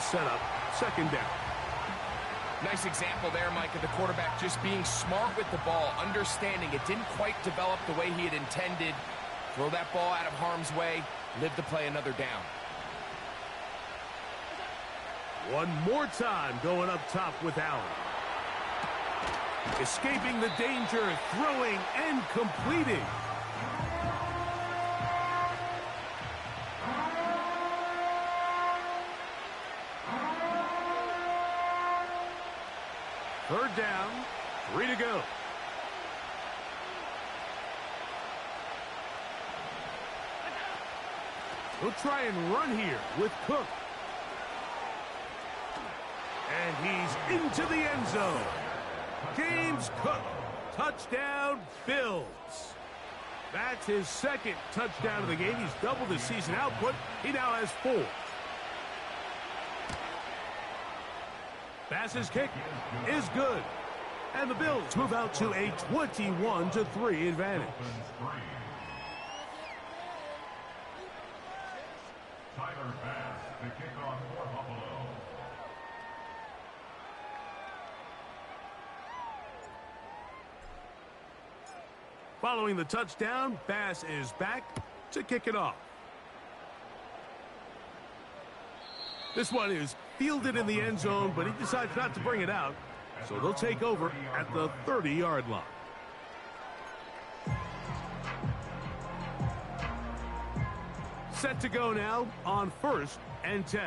set up, second down. Nice example there, Mike, of the quarterback just being smart with the ball, understanding it didn't quite develop the way he had intended. Throw that ball out of harm's way, live to play another down. One more time going up top with Allen. Escaping the danger, throwing and completing. Third down, 3 to go. He'll try and run here with Cook. And he's into the end zone. James Cook, touchdown, Bills. That's his second touchdown of the game. He's doubled his season output. He now has 4. Bass's kick is good. And the Bills move out to a 21-3 advantage. Following the touchdown, Bass is back to kick it off. This one is fielded in the end zone, but he decides not to bring it out, so they'll take over at the 30-yard line. Set to go now on 1st and 10.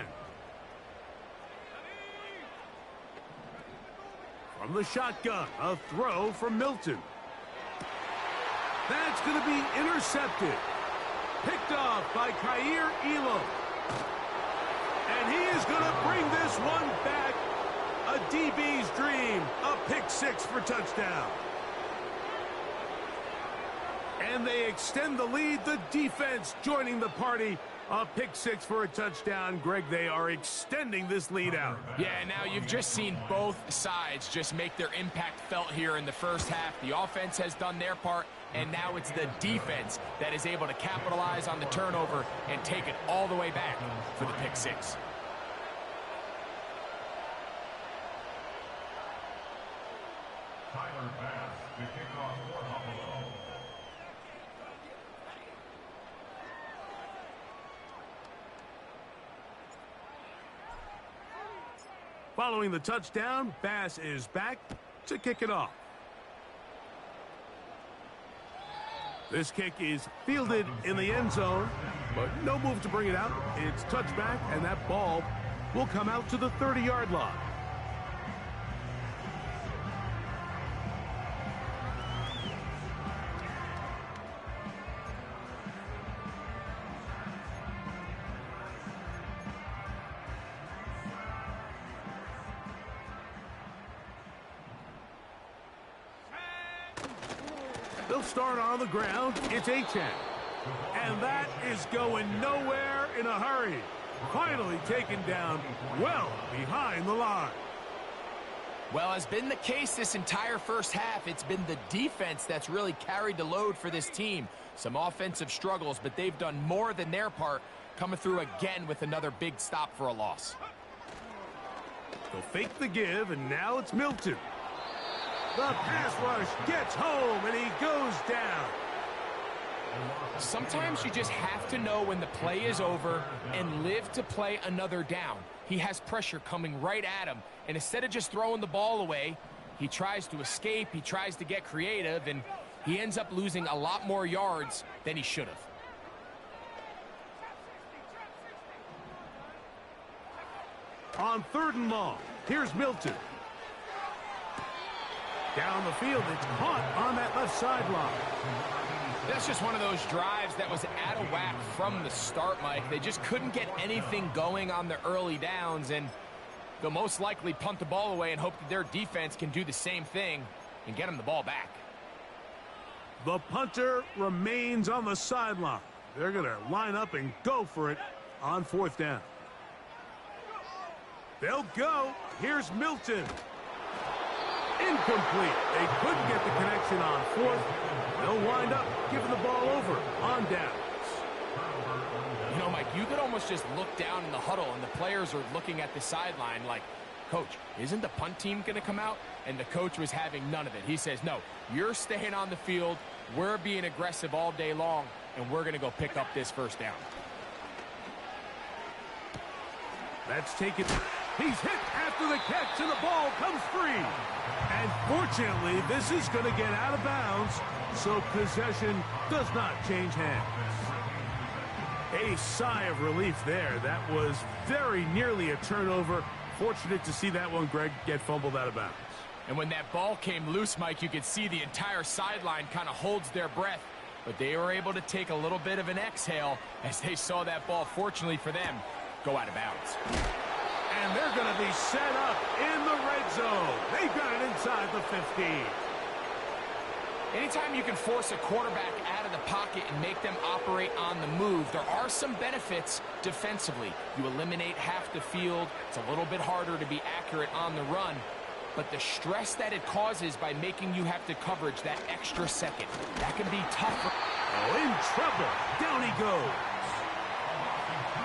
From the shotgun, a throw from Milton. That's going to be intercepted. Picked off by Kaiir Elam. And he is going to bring this one back. A DB's dream. A pick 6 for touchdown. And they extend the lead. The defense joining the party. A pick 6 for a touchdown. Greg, they are extending this lead out. Yeah, now you've just seen both sides just make their impact felt here in the first half. The offense has done their part, and now it's the defense that is able to capitalize on the turnover and take it all the way back for the pick 6. Tyler Bass, the kickoff for Buffalo. Following the touchdown, Bass is back to kick it off. This kick is fielded in the end zone, but no move to bring it out. It's touchback, and that ball will come out to the 30-yard line. They'll start on the ground. It's Achane. And that is going nowhere in a hurry. Finally taken down well behind the line. Well, as been the case this entire first half, it's been the defense that's really carried the load for this team. Some offensive struggles, but they've done more than their part, coming through again with another big stop for a loss. They'll fake the give, and now it's Milton. The pass rush gets home, and he goes down. Sometimes you just have to know when the play is over and live to play another down. He has pressure coming right at him, and instead of just throwing the ball away, he tries to escape, he tries to get creative, and he ends up losing a lot more yards than he should have. On 3rd and long, here's Milton. Down the field, it's caught on that left sideline. That's just one of those drives that was out of whack from the start, Mike. They just couldn't get anything going on the early downs, and they'll most likely punt the ball away and hope that their defense can do the same thing and get them the ball back. The punter remains on the sideline. They're going to line up and go for it on 4th down. They'll go. Here's Milton. Incomplete. They couldn't get the connection on 4th. They'll wind up giving the ball over on downs. You know, Mike, you could almost just look down in the huddle and the players are looking at the sideline like, Coach, isn't the punt team going to come out? And the coach was having none of it. He says, no, you're staying on the field. We're being aggressive all day long, and we're going to go pick up this first down. That's taken. He's hit after the catch, and the ball comes free. And fortunately, this is going to get out of bounds, so possession does not change hands. A sigh of relief there. That was very nearly a turnover. Fortunate to see that one, Greg, get fumbled out of bounds. And when that ball came loose, Mike, you could see the entire sideline kind of holds their breath. But they were able to take a little bit of an exhale as they saw that ball, fortunately for them, go out of bounds. And they're going to be set up in the red zone. They've got it inside the 15. Anytime you can force a quarterback out of the pocket and make them operate on the move, there are some benefits defensively. You eliminate half the field. It's a little bit harder to be accurate on the run. But the stress that it causes by making you have to coverage that extra second, that can be tougher. Oh, in trouble. Down he goes.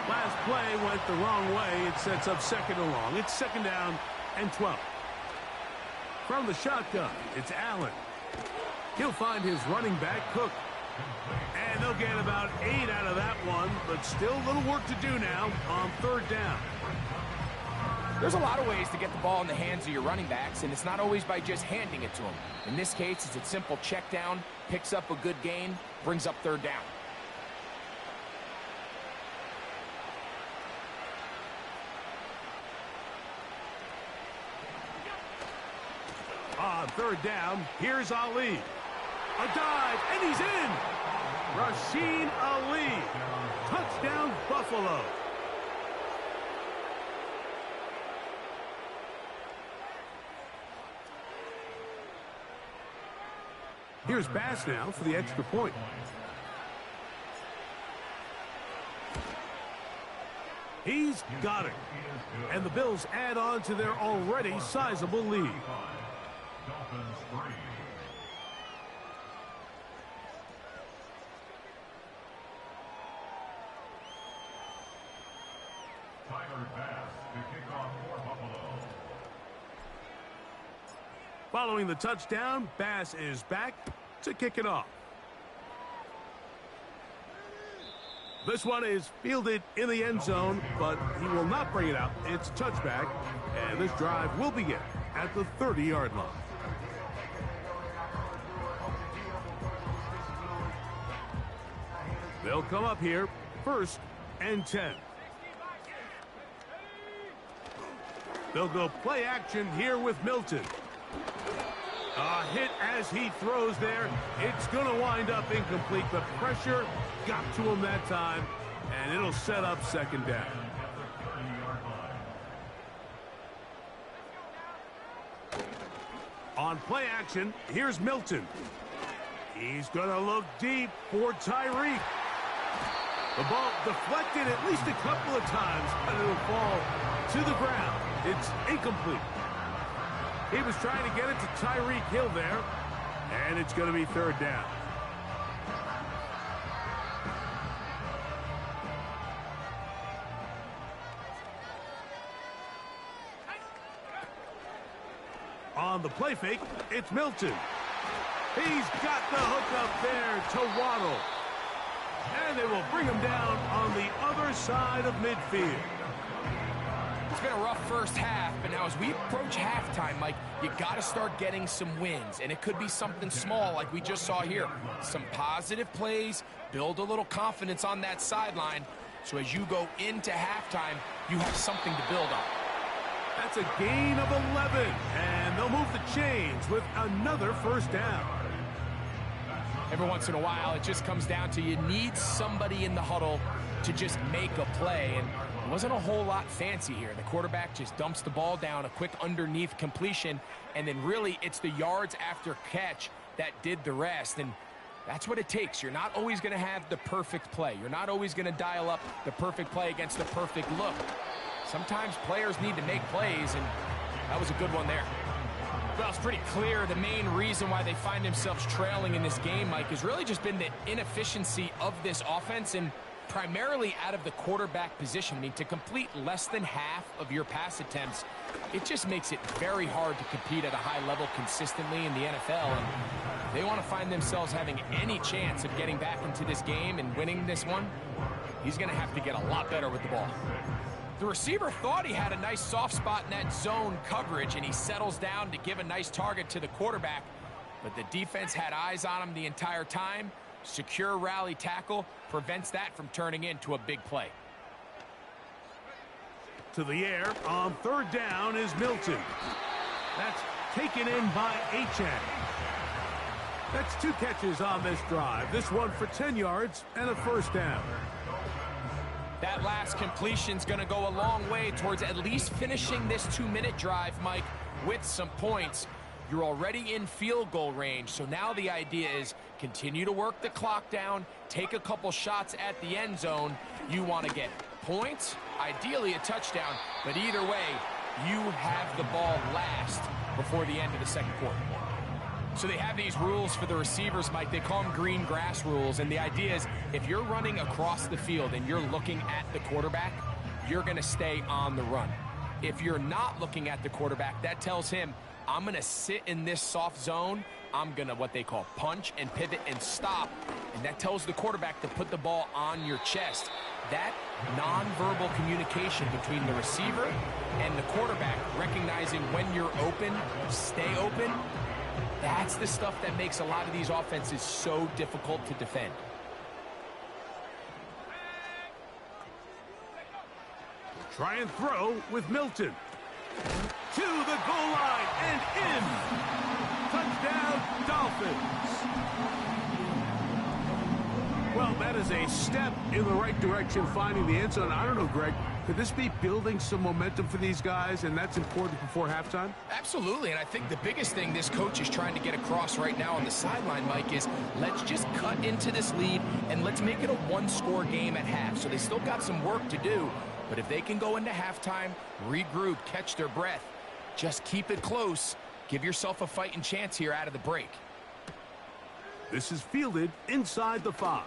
Last play went the wrong way. It sets up second and long. It's second down and 12. From the shotgun, it's Allen. He'll find his running back, Cook. And they'll get about 8 out of that one, but still a little work to do now on third down. There's a lot of ways to get the ball in the hands of your running backs, and it's not always by just handing it to them. In this case, it's a simple check down, picks up a good gain, brings up third down. On third down, here's Ali. A dive, and he's in. Rasheen Ali. Touchdown, Buffalo. Here's Bass now for the extra point. He's got it. And the Bills add on to their already sizable lead. Following the touchdown, Bass is back to kick it off. This one is fielded in the end zone, but he will not bring it out. It's a touchback, and this drive will begin at the 30-yard line. They'll come up here, 1st and 10. They'll go play action here with Milton. A hit as he throws there. It's going to wind up incomplete. The pressure got to him that time, and it'll set up second down. On play action, here's Milton. He's going to look deep for Tyreek. The ball deflected at least a couple of times, but it'll fall to the ground. It's incomplete. He was trying to get it to Tyreek Hill there, and it's going to be third down. On the play fake, it's Milton. He's got the hook up there to Waddle. And they will bring him down on the other side of midfield. It's been a rough first half, but now as we approach halftime, Mike, you got to start getting some wins, and it could be something small like we just saw here. Some positive plays, build a little confidence on that sideline, so as you go into halftime, you have something to build on. That's a gain of 11, and they'll move the chains with another first down. Every once in a while, it just comes down to you need somebody in the huddle to just make a play, and it wasn't a whole lot fancy here. The quarterback just dumps the ball down, a quick underneath completion, and then really it's the yards after catch that did the rest, and that's what it takes. You're not always going to have the perfect play. You're not always going to dial up the perfect play against the perfect look. Sometimes players need to make plays, and that was a good one there. Well, it's pretty clear the main reason why they find themselves trailing in this game, Mike, has really just been the inefficiency of this offense, and primarily out of the quarterback position. I mean, to complete less than half of your pass attempts, it just makes it very hard to compete at a high level consistently in the NFL. And if they want to find themselves having any chance of getting back into this game and winning this one, he's going to have to get a lot better with the ball. The receiver thought he had a nice soft spot in that zone coverage, and he settles down to give a nice target to the quarterback. But the defense had eyes on him the entire time. Secure rally tackle prevents that from turning into a big play. To the air on third down is Milton. That's taken in by Achane. That's 2 catches on this drive. This one for 10 yards and a first down. That last completion's going to go a long way towards at least finishing this 2-minute drive, Mike, with some points. You're already in field goal range, so now the idea is continue to work the clock down, take a couple shots at the end zone. You want to get points, ideally a touchdown, but either way, you have the ball last before the end of the second quarter. So they have these rules for the receivers, Mike. They call them green grass rules, and the idea is if you're running across the field and you're looking at the quarterback, you're going to stay on the run. If you're not looking at the quarterback, that tells him, I'm going to sit in this soft zone. I'm going to what they call punch and pivot and stop. And that tells the quarterback to put the ball on your chest. That nonverbal communication between the receiver and the quarterback, recognizing when you're open, stay open, that's the stuff that makes a lot of these offenses so difficult to defend. Try and throw with Milton. To the goal line and in. Touchdown, Dolphins. Well, that is a step in the right direction, finding the end zone. I don't know, Greg, could this be building some momentum for these guys, and that's important before halftime? Absolutely, and I think the biggest thing this coach is trying to get across right now on the sideline, Mike, is let's just cut into this lead, and let's make it a one-score game at half. So they still got some work to do, but if they can go into halftime, regroup, catch their breath, just keep it close, give yourself a fighting chance here out of the break. This is fielded inside the 5.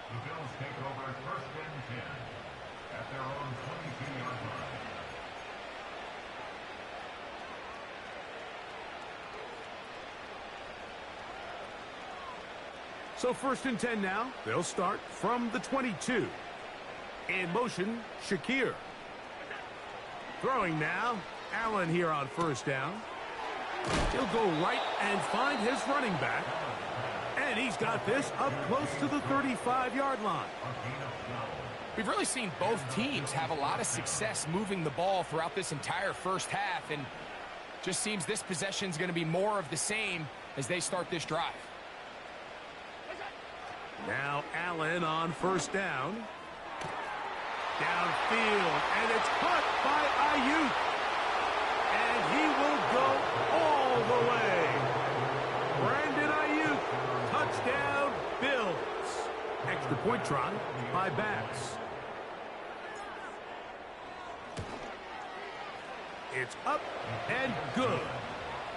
The Bills take over first and 10 at their own 22-yard line. So first and 10 now. They'll start from the 22. In motion, Shakir. Throwing now, Allen here on first down. He'll go right and find his running back. And he's got this up close to the 35-yard line. We've really seen both teams have a lot of success moving the ball throughout this entire first half, and just seems this possession's going to be more of the same as they start this drive. Now Allen on first down. Downfield, and it's caught by Ayuk. And he will go all the way. Brandon Ayuk, touchdown, Bills. Extra point try by Bass. It's up and good.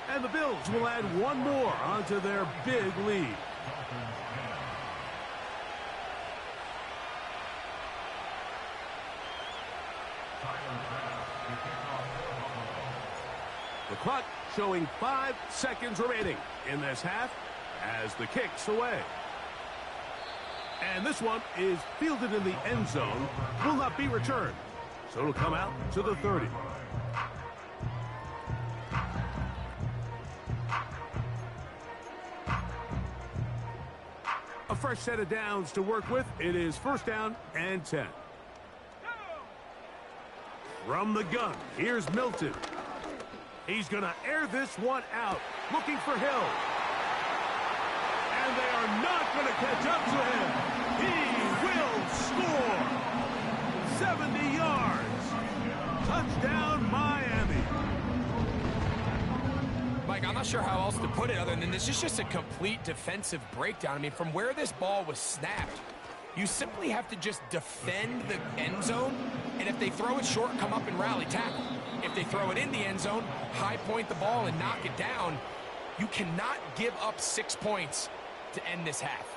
And the Bills will add one more onto their big lead. The clock showing 5 seconds remaining in this half as the kick's away. And this one is fielded in the end zone, will not be returned. So it'll come out to the 30. A fresh set of downs to work with. It is first down and 10. From the gun, here's Milton. He's going to air this one out, looking for Hill. And they are not going to catch up to him. He will score. 70 yards. Touchdown, Miami. Mike, I'm not sure how else to put it other than this is just a complete defensive breakdown. I mean, from where this ball was snapped, you simply have to just defend the end zone, and if they throw it short, come up and rally tackle. If they throw it in the end zone, high point the ball and knock it down. You cannot give up 6 points to end this half.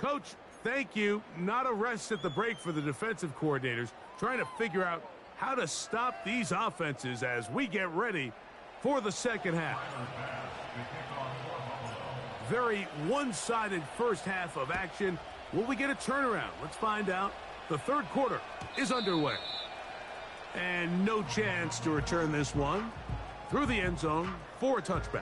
Coach, thank you. Not a rest at the break for the defensive coordinators, trying to figure out how to stop these offenses as we get ready for the second half. Very one-sided first half of action. Will we get a turnaround? Let's find out. The third quarter is underway. And no chance to return this one through the end zone for a touchback.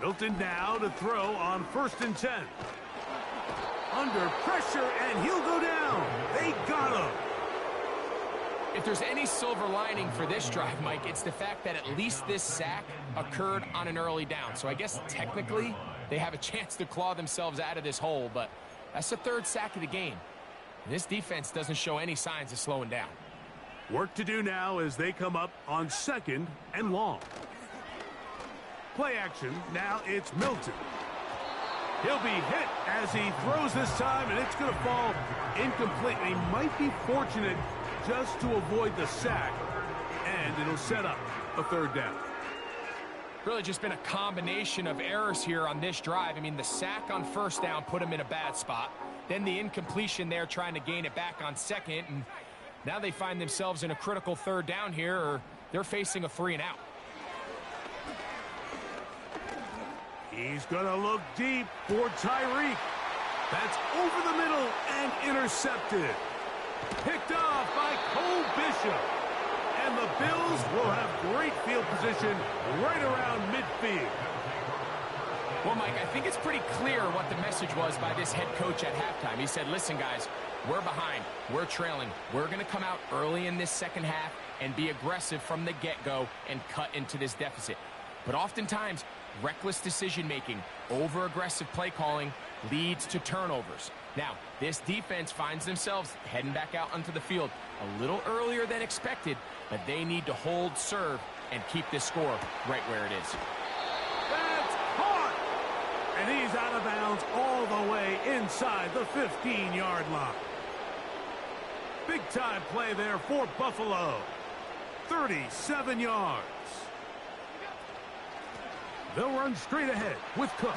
Hilton now to throw on 1st and 10. Under pressure, and he'll go down. They got him. If there's any silver lining for this drive, Mike, it's the fact that at least this sack occurred on an early down. So I guess technically they have a chance to claw themselves out of this hole, but that's the 3rd sack of the game. This defense doesn't show any signs of slowing down. Work to do now as they come up on 2nd and long. Play action. Now it's Milton. He'll be hit as he throws this time, and it's going to fall incomplete. And he might be fortunate just to avoid the sack, and it'll set up a 3rd down. Really just been a combination of errors here on this drive. I mean, the sack on 1st down put him in a bad spot. Then the incompletion there trying to gain it back on 2nd. And now they find themselves in a critical 3rd down here, or they're facing a 3 and out. He's going to look deep for Tyreek. That's over the middle and intercepted. Picked off by Cole Bishop. And the Bills will have great field position right around midfield. Well, Mike, I think it's pretty clear what the message was by this head coach at halftime. He said, listen, guys, we're behind. We're trailing. We're going to come out early in this second half and be aggressive from the get-go and cut into this deficit. But oftentimes, reckless decision-making, over-aggressive play calling leads to turnovers. Now, this defense finds themselves heading back out onto the field a little earlier than expected, but they need to hold serve and keep this score right where it is. That's caught! And he's out of bounds all the way inside the 15-yard line. Big-time play there for Buffalo. 37 yards. They'll run straight ahead with Cook.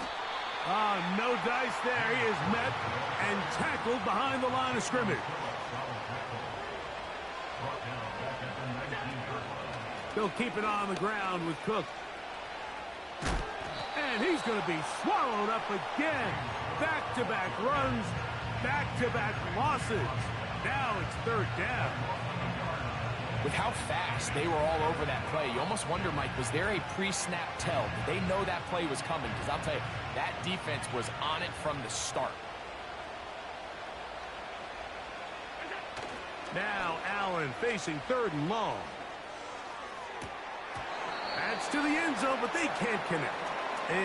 No dice there. He is met and tackled behind the line of scrimmage. They'll keep it on the ground with Cook. And he's going to be swallowed up again. Back-to-back runs, back-to-back losses. Now it's 3rd down. With how fast they were all over that play, you almost wonder, Mike, was there a pre-snap tell? Did they know that play was coming? Because I'll tell you, that defense was on it from the start. Now Allen facing 3rd and long. That's to the end zone, but they can't connect.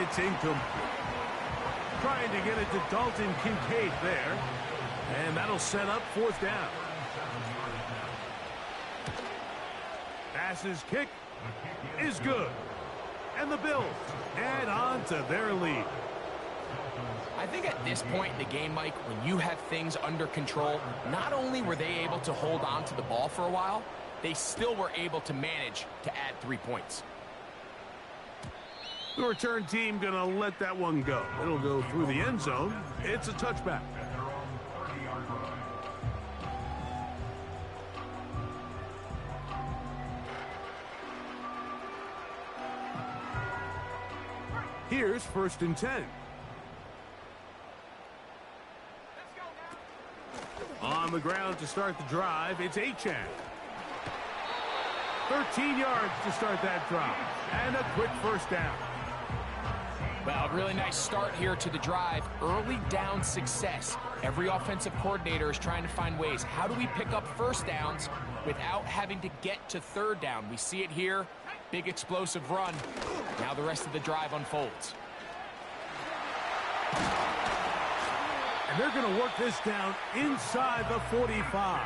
It's incomplete. Trying to get it to Dalton Kincaid there. And that'll set up 4th down. Passes kick is good. And the Bills add on to their lead. I think at this point in the game, Mike, when you have things under control, not only were they able to hold on to the ball for a while, they still were able to manage to add 3 points. The return team going to let that one go. It'll go through the end zone. It's a touchback. Here's 1st and 10. On the ground to start the drive, it's Achane. 13 yards to start that drive. And a quick 1st down. Well, really nice start here to the drive. Early down success. Every offensive coordinator is trying to find ways. How do we pick up 1st downs without having to get to 3rd down? We see it here. Big explosive run. Now the rest of the drive unfolds. And they're going to work this down inside the 45.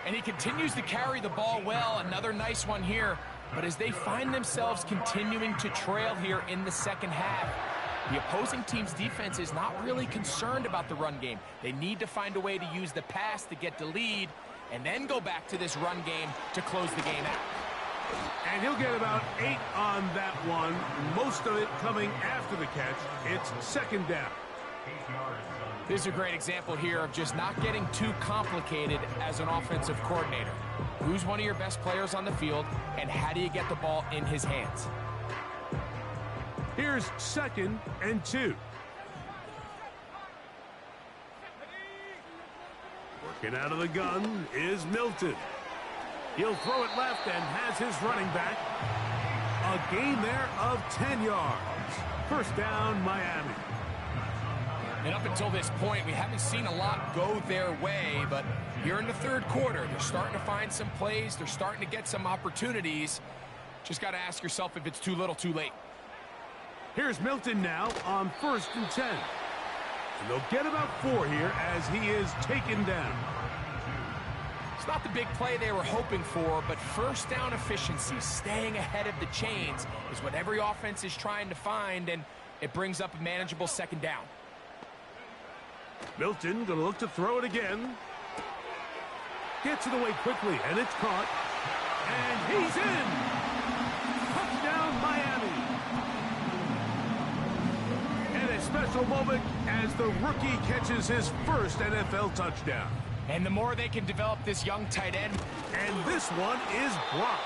And he continues to carry the ball well. Another nice one here. But as they find themselves continuing to trail here in the second half, the opposing team's defense is not really concerned about the run game. They need to find a way to use the pass to get the lead and then go back to this run game to close the game out. And he'll get about 8 on that one, most of it coming after the catch. It's second down. This is a great example here of just not getting too complicated as an offensive coordinator. Who's one of your best players on the field, and how do you get the ball in his hands? Here's 2nd and 2. Working out of the gun is Milton. He'll throw it left and has his running back. A gain there of 10 yards. First down, Miami. And up until this point, we haven't seen a lot go their way, but here in the third quarter, they're starting to find some plays. They're starting to get some opportunities. Just got to ask yourself if it's too little, too late. Here's Milton now on 1st and 10. And they'll get about 4 here as he is taken down. It's not the big play they were hoping for, but first down efficiency, staying ahead of the chains, is what every offense is trying to find, and it brings up a manageable second down. Milton going to look to throw it again. Gets it away quickly, and it's caught. And he's in! Touchdown, Miami! And a special moment as the rookie catches his first NFL touchdown. And the more they can develop this young tight end. And this one is blocked.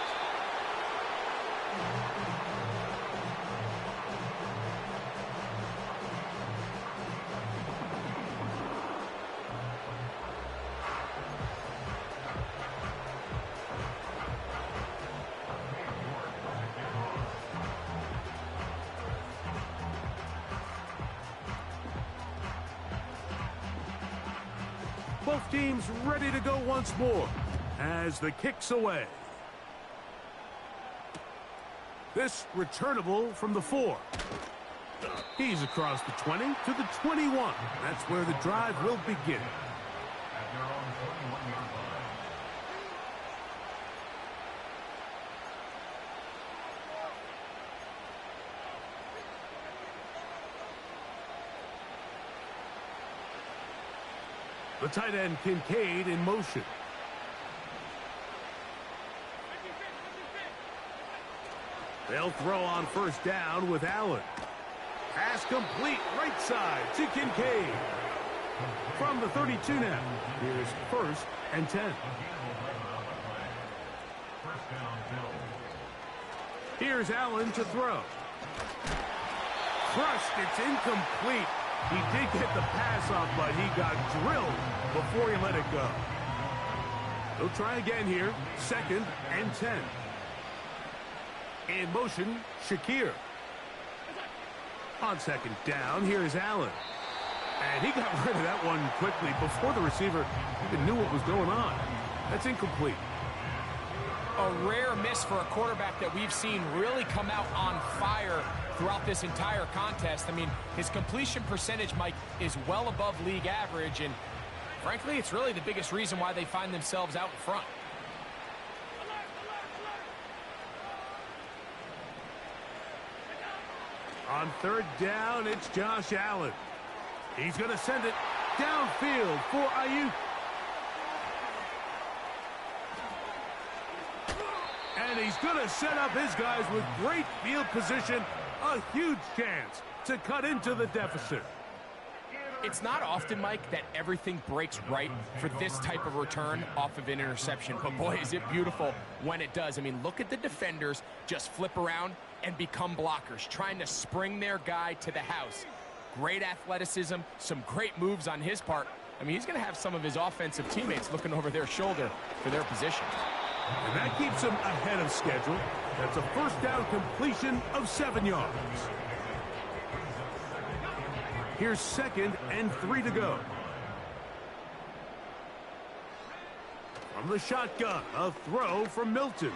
Both teams ready to go once more as the kick's away. This returnable from the 4. He's across the 20 to the 21. That's where the drive will begin. At their own 21-yard line. The tight end Kincaid in motion. They'll throw on first down with Allen. Pass complete right side to Kincaid. From the 32 now. Here's 1st and 10. Here's Allen to throw. Crushed. It's incomplete. He did get the pass off, but he got drilled before he let it go. He'll try again here. 2nd and 10. In motion, Shakir. On 2nd down, here's Allen. And he got rid of that one quickly before the receiver even knew what was going on. That's incomplete. A rare miss for a quarterback that we've seen really come out on fire throughout this entire contest. I mean, his completion percentage, Mike, is well above league average, and frankly, it's really the biggest reason why they find themselves out in front. On 3rd down, it's Josh Allen. He's going to send it downfield for Ayuk. And he's going to set up his guys with great field position. A huge chance to cut into the deficit. It's not often, Mike, that everything breaks right for this type of return off of an interception. But, boy, is it beautiful when it does. I mean, look at the defenders just flip around and become blockers, trying to spring their guy to the house. Great athleticism, some great moves on his part. I mean, he's going to have some of his offensive teammates looking over their shoulder for their position. And that keeps him ahead of schedule. That's a first down completion of 7 yards. Here's 2nd and 3 to go. From the shotgun, a throw from Milton.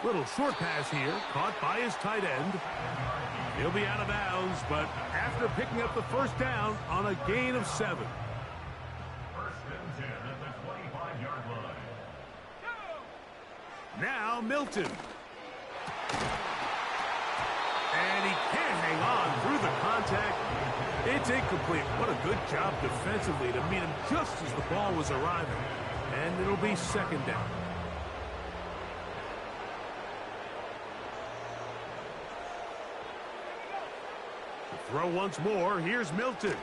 Little short pass here, caught by his tight end. He'll be out of bounds, but after picking up the first down on a gain of 7. 1st and 10 at the 25-yard line. Now Milton. And he can't hang on through the contact. It's incomplete. What a good job defensively to meet him just as the ball was arriving. And it'll be second down. The throw once more. Here's Milton.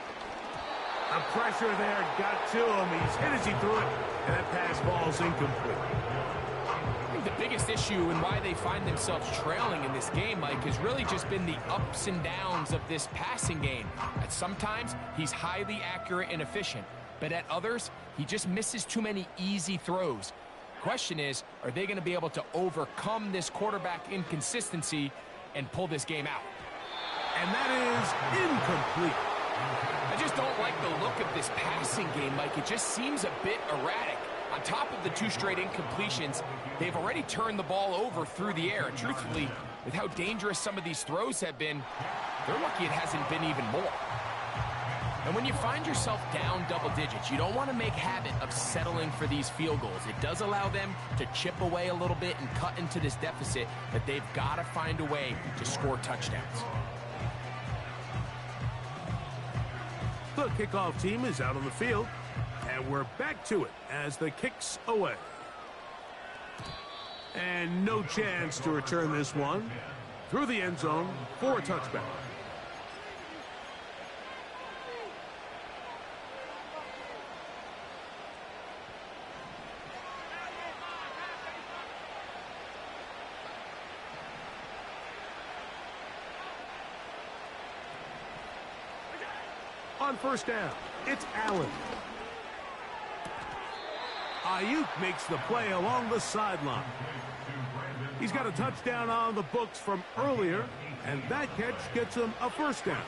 The pressure there got to him. He's hit as he threw it. And that pass ball's incomplete. I think the biggest issue and why they find themselves trailing in this game, Mike, has really just been the ups and downs of this passing game. At sometimes, he's highly accurate and efficient, but at others, he just misses too many easy throws. Question is, are they going to be able to overcome this quarterback inconsistency and pull this game out? And that is incomplete. I just don't like the look of this passing game, Mike. It just seems a bit erratic. On top of the 2 straight incompletions, they've already turned the ball over through the air. And truthfully, with how dangerous some of these throws have been, they're lucky it hasn't been even more. And when you find yourself down double digits, you don't want to make habit of settling for these field goals. It does allow them to chip away a little bit and cut into this deficit, but they've got to find a way to score touchdowns. The kickoff team is out on the field, and we're back to it as the kick's away. And no chance to return this one through the end zone for a touchback. On first down, it's Allen. Ayuk makes the play along the sideline. He's got a touchdown on the books from earlier, and that catch gets him a first down.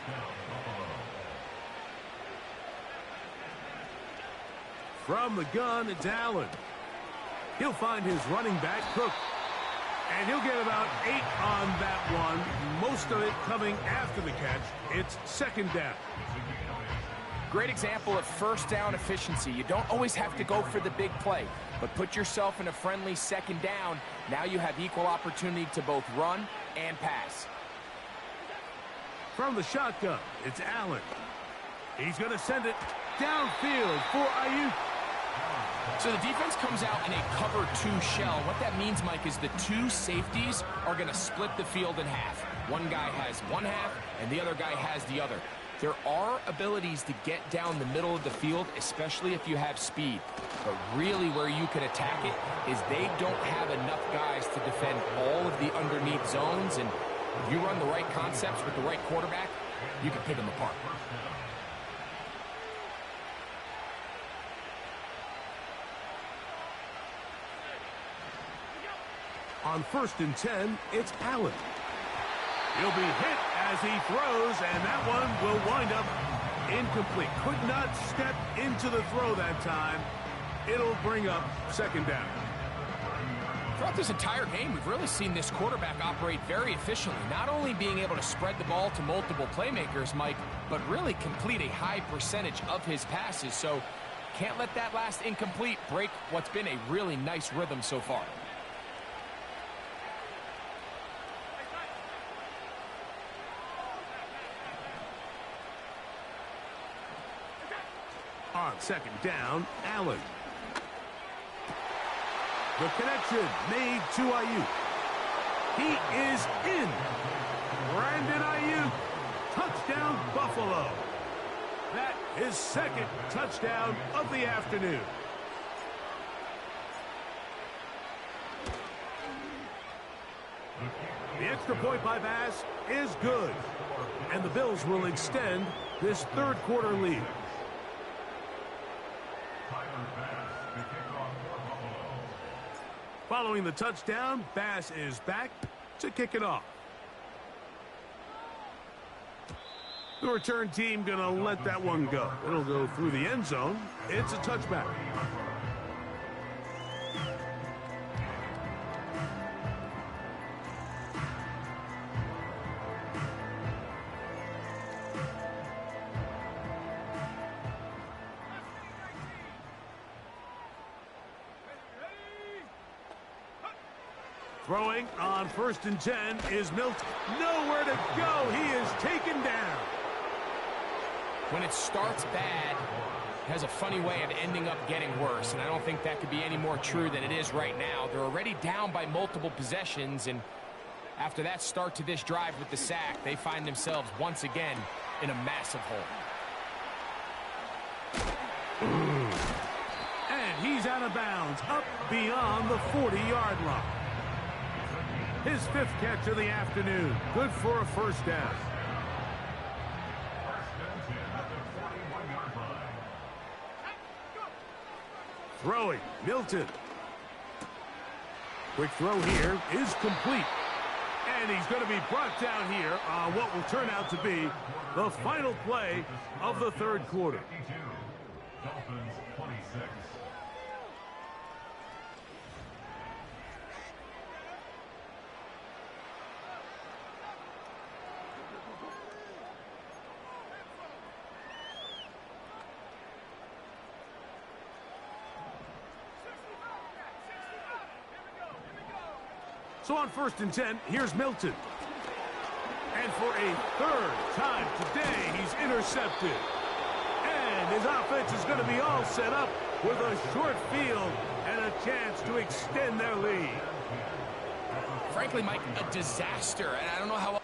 From the gun, it's Allen. He'll find his running back, Cook. And he'll get about 8 on that one, most of it coming after the catch. It's second down. Great example of first down efficiency. You don't always have to go for the big play, but put yourself in a friendly second down. Now you have equal opportunity to both run and pass. From the shotgun, it's Allen. He's going to send it downfield for Ayuk. So the defense comes out in a cover 2 shell. What that means, Mike, is the 2 safeties are going to split the field in half. One guy has one half, and the other guy has the other. There are abilities to get down the middle of the field, especially if you have speed. But really where you can attack it is they don't have enough guys to defend all of the underneath zones. And if you run the right concepts with the right quarterback, you can pick them apart. On first and 10, it's Allen. He'll be hit as he throws, and that one will wind up incomplete. Could not step into the throw that time. It'll bring up second down. Throughout this entire game, we've really seen this quarterback operate very efficiently, not only being able to spread the ball to multiple playmakers, Mike, but really complete a high percentage of his passes. So can't let that last incomplete break what's been a really nice rhythm so far. On second down, Allen. The connection made to Ayuk. He is in. Brandon Ayuk. Touchdown, Buffalo. That is second touchdown of the afternoon. The extra point by Bass is good. And the Bills will extend this third quarter lead. Following the touchdown, Bass is back to kick it off. The return team going to let that one go. It'll go through the end zone. It's a touchback. Throwing on 1st and 10 is Milton. Nowhere to go. He is taken down. When it starts bad, it has a funny way of ending up getting worse, and I don't think that could be any more true than it is right now. They're already down by multiple possessions, and after that start to this drive with the sack, they find themselves once again in a massive hole. And he's out of bounds, up beyond the 40-yard line. His 5th catch of the afternoon. Good for a first down. Throwing, Milton. Quick throw here is complete. And he's going to be brought down here on what will turn out to be the final play of the 3rd quarter. Dolphins 26. So on 1st and 10, here's Milton. And for a 3rd time today, he's intercepted. And his offense is going to be all set up with a short field and a chance to extend their lead. Frankly, Mike, a disaster. And I don't know how